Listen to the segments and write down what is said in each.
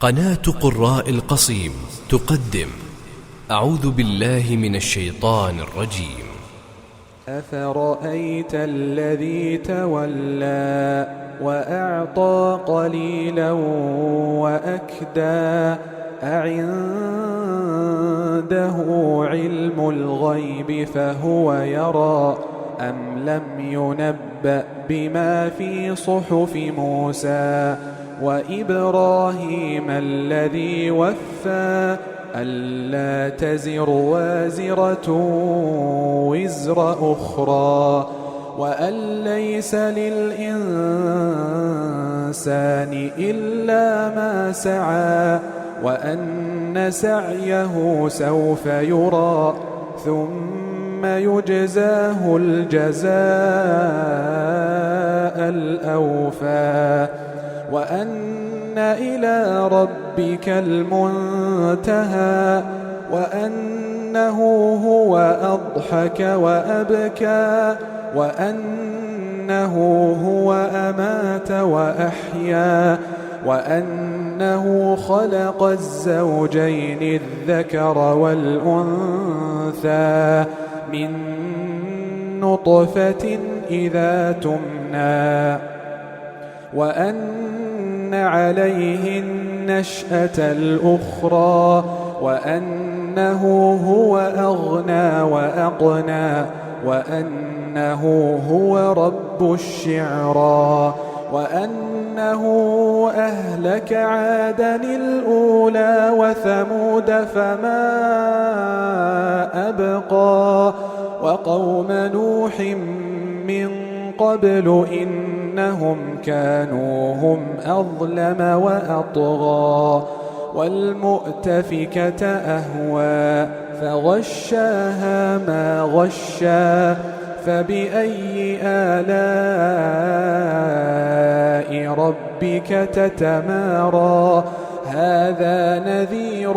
قناة قراء القصيم تقدم أعوذ بالله من الشيطان الرجيم. أفرأيت الذي تولى وأعطى قليلا وأكدى أعنده علم الغيب فهو يرى أم لم ينبأ بما في صحف موسى وإبراهيم الذي وفى ألا تزر وازرة وزر أخرى وأن ليس للإنسان إلا ما سعى وأن سعيه سوف يرى ثم يجزاه الجزاء الأوفى وأن إلى ربك المنتهى وأنه هو أضحك وأبكى وأنه هو أمات وأحيا وأنه خلق الزوجين الذكر والأنثى من نطفة إذا تمنى وأن عليه النشأة الأخرى وأنه هو أغنى وأقنى وأنه هو رب الشعرى وأنه أهلك عادا الأولى وثمود فما أبقى وقوم نوح من قبل إنهم كانوا هم أظلم وأطغى والمؤتفكة أهوى فغشاها ما غشى فبأي آلاء ربك تتمارى هذا نذير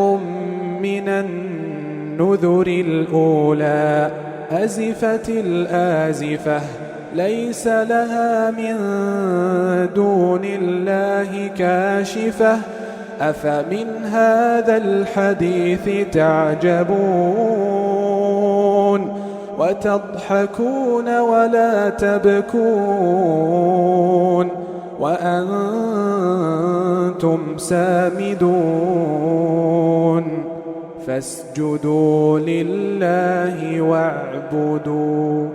من النذر الأولى أزفت الآزفة ليس لها من دون الله كاشفة أفمن هذا الحديث تعجبون وتضحكون ولا تبكون وأنتم سامدون فاسجدوا لله واعبدوا.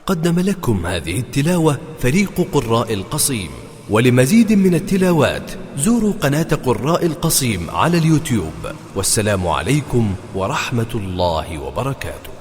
قدم لكم هذه التلاوة فريق قراء القصيم. ولمزيد من التلاوات زوروا قناة قراء القصيم على اليوتيوب. والسلام عليكم ورحمة الله وبركاته.